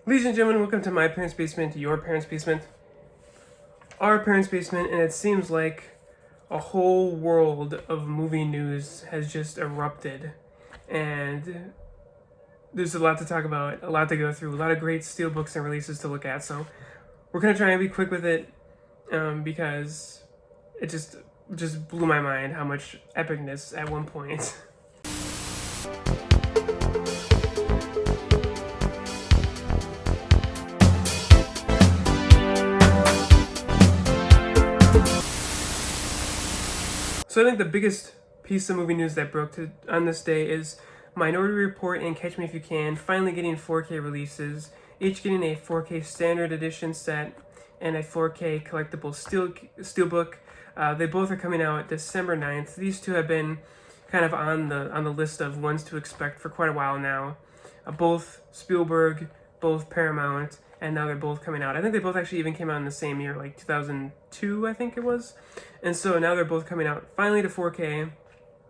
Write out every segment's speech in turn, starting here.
Ladies and gentlemen, welcome to my parents' basement, your parents' basement, our parents' basement, and it seems like a whole world of movie news has just erupted. And there's a lot to talk about, a lot to go through, a lot of great steelbooks and releases to look at. So we're gonna try and be quick with it because it just blew my mind how much epicness at one point. So I think the biggest piece of movie news that broke on this day is Minority Report and Catch Me If You Can finally getting 4K releases, each getting a 4K standard edition set and a 4K collectible steelbook. They both are coming out December 9th. These two have been kind of on the list of ones to expect for quite a while now. Both Spielberg, both Paramount, and now they're both coming out. I think they both actually even came out in the same year, like 2002, I think it was. And so now they're both coming out finally to 4K.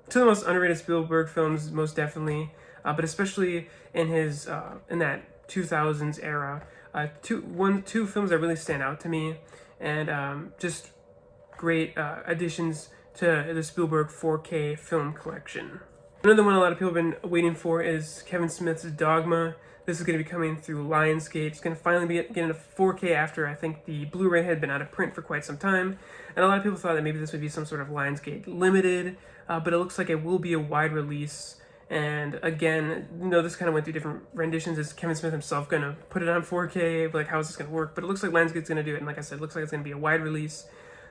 Two of the most underrated Spielberg films, most definitely, but especially in his in that 2000s era. Two films that really stand out to me, and just great additions to the Spielberg 4K film collection. Another one a lot of people have been waiting for is Kevin Smith's Dogma. This is going to be coming through Lionsgate. It's going to finally be getting a 4K after I think the Blu-ray had been out of print for quite some time. And a lot of people thought that maybe this would be some sort of Lionsgate limited, but it looks like it will be a wide release. And again, this kind of went through different renditions. Is Kevin Smith himself going to put it on 4K? Like, how is this going to work? But it looks like Lionsgate's going to do it. And like I said, it looks like it's going to be a wide release,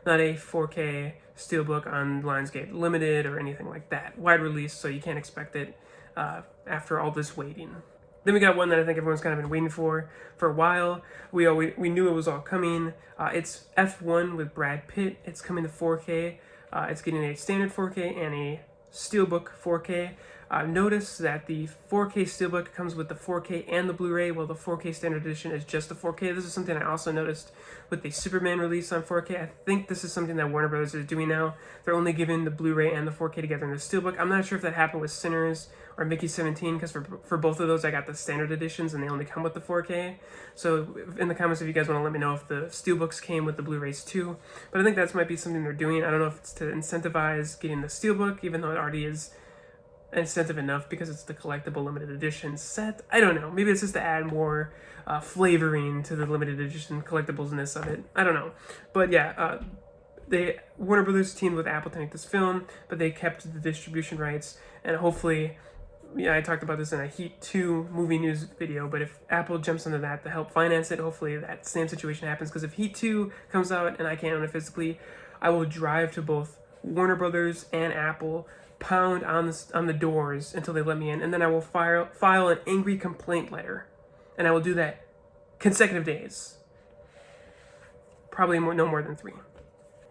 not a 4K steelbook on Lionsgate Limited or anything like that. Wide release, so you can't expect it after all this waiting. Then we got one that I think everyone's kind of been waiting for a while. We knew it was all coming. It's F1 with Brad Pitt. It's coming to 4K. It's getting a standard 4K and a steelbook 4K. Notice that the 4K steelbook comes with the 4K and the Blu-ray, while the 4K standard edition is just the 4K. This is something I also noticed with the Superman release on 4K. I think this is something that Warner Bros. Is doing now. They're only giving the Blu-ray and the 4K together in the steelbook. I'm not sure if that happened with Sinners or Mickey 17, because for both of those I got the standard editions and they only come with the 4K. So in the comments if you guys want to let me know if the steelbooks came with the Blu-rays too. But I think that might be something they're doing. I don't know if it's to incentivize getting the steelbook, even though it already is incentive enough because it's the collectible limited edition set. I don't know. Maybe it's just to add more flavoring to the limited edition collectiblesness of it. I don't know. But yeah, Warner Brothers teamed with Apple to make this film, but they kept the distribution rights, and hopefully, I talked about this in a Heat 2 movie news video, but if Apple jumps into that to help finance it, hopefully that same situation happens, because if Heat 2 comes out and I can't own it physically, I will drive to both Warner Brothers and Apple, pound on the doors until they let me in, and then I will file an angry complaint letter, and I will do that consecutive days, probably no more than 3.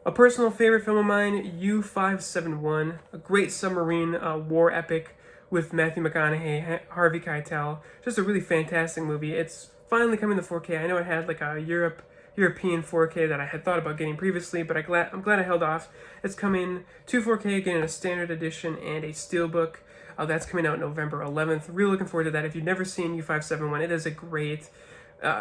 A personal favorite film of mine, U-571, a great submarine war epic with Matthew McConaughey, Harvey Keitel. Just a really fantastic movie. It's finally coming to 4K. I know it had like a European 4K that I had thought about getting previously, but I'm glad I held off. It's coming to 4K, getting a standard edition and a steelbook. That's coming out November 11th. Really looking forward to that. If you've never seen U-571, it is a great...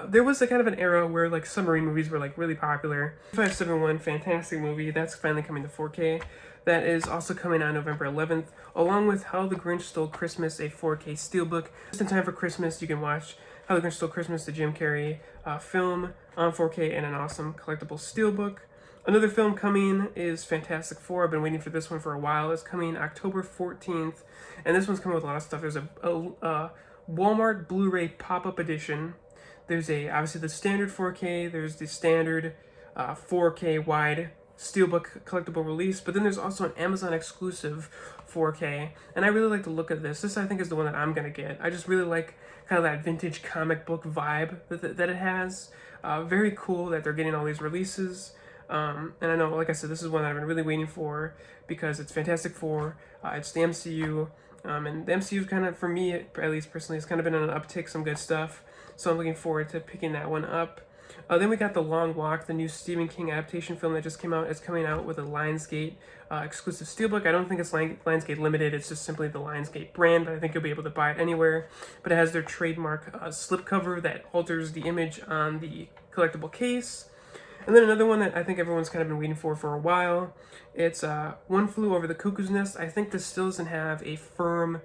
there was a kind of an era where like submarine movies were like really popular. U-571, fantastic movie. That's finally coming to 4K. That is also coming on November 11th, along with How the Grinch Stole Christmas, a 4K steelbook. Just in time for Christmas, you can watch How the Grinch Stole Christmas, the Jim Carrey film on 4K and an awesome collectible steelbook. Another film coming is Fantastic Four. I've been waiting for this one for a while. It's coming October 14th, and this one's coming with a lot of stuff. There's a Walmart Blu-ray pop-up edition. There's obviously the standard 4K, there's the standard 4K wide steelbook collectible release, but then there's also an Amazon exclusive 4K, and I really like the look of this. This I think is the one that I'm gonna get. I just really like kind of that vintage comic book vibe that it has. Very cool that they're getting all these releases. And I know, like I said, this is one that I've been really waiting for because it's Fantastic Four, it's the MCU, and the MCU kind of, for me at least personally, has kind of been on an uptick, some good stuff. So I'm looking forward to picking that one up. Then we got The Long Walk, the new Stephen King adaptation film that just came out. It's coming out with a Lionsgate exclusive steelbook. I don't think it's Lionsgate limited. It's just simply the Lionsgate brand, but I think you'll be able to buy it anywhere. But it has their trademark slipcover that alters the image on the collectible case. And then another one that I think everyone's kind of been waiting for a while. It's One Flew Over the Cuckoo's Nest. I think this still doesn't have a firm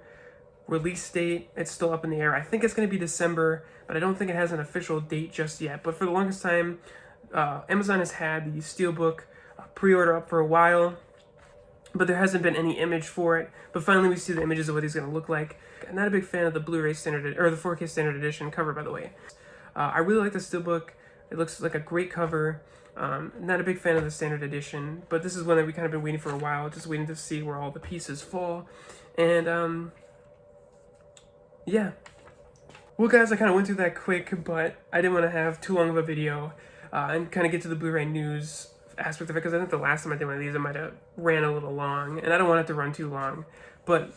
release date. It's still up in the air. I think it's going to be December, but I don't think it has an official date just yet. But for the longest time, Amazon has had the steelbook pre-order up for a while, but there hasn't been any image for it. But finally we see the images of what he's going to look like. I'm not a big fan of the Blu-ray standard, or the 4K standard edition cover, by the way. I really like the steelbook. It looks like a great cover. Not a big fan of the standard edition, but this is one that we kind of been waiting for a while, just waiting to see where all the pieces fall. And yeah. Well guys, I kind of went through that quick, but I didn't want to have too long of a video and kind of get to the Blu-ray news aspect of it, because I think the last time I did one of these I might have ran a little long, and I don't want it to run too long. But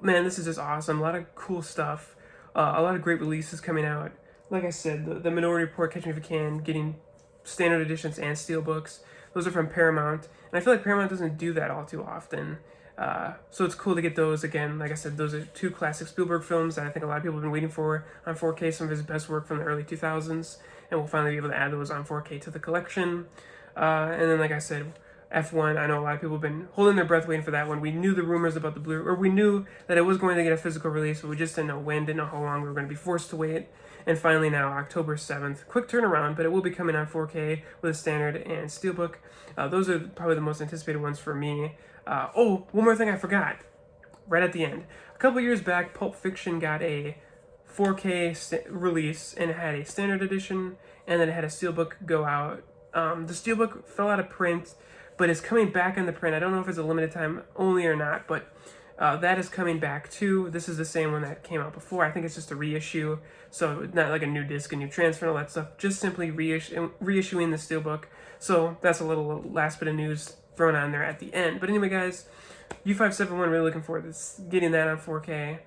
man, this is just awesome. A lot of cool stuff, a lot of great releases coming out. Like I said, the Minority Report, Catch Me If You Can, getting standard editions and steelbooks. Those are from Paramount, and I feel like Paramount doesn't do that all too often. So it's cool to get those again. Like I said, those are two classic Spielberg films that I think a lot of people have been waiting for on 4K, some of his best work from the early 2000s, and we'll finally be able to add those on 4K to the collection. And then, like I said, F1, I know a lot of people have been holding their breath waiting for that one. We knew the rumors about the Blu-ray, or we knew that it was going to get a physical release, but we just didn't know when, didn't know how long we were going to be forced to wait. And finally now, October 7th, quick turnaround, but it will be coming on 4K with a standard and steelbook. Those are probably the most anticipated ones for me. Oh, one more thing I forgot, right at the end. A couple years back, Pulp Fiction got a 4K release, and it had a standard edition, and then it had a steelbook go out. The steelbook fell out of print, but it's coming back in the print. I don't know if it's a limited time only or not, but that is coming back too. This is the same one that came out before. I think it's just a reissue, so not like a new disc, a new transfer, and all that stuff. Just simply reissuing the steelbook. So that's a little last bit of news thrown on there at the end. But anyway, guys, U571, really looking forward to getting that on 4K.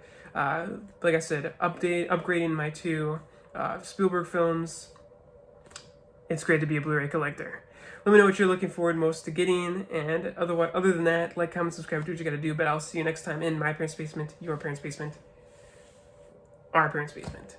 Like I said, upgrading my two Spielberg films. It's great to be a Blu-ray collector. Let me know what you're looking forward most to getting, and other than that, like, comment, subscribe, do what you gotta do, but I'll see you next time in my parents' basement, your parents' basement, our parents' basement.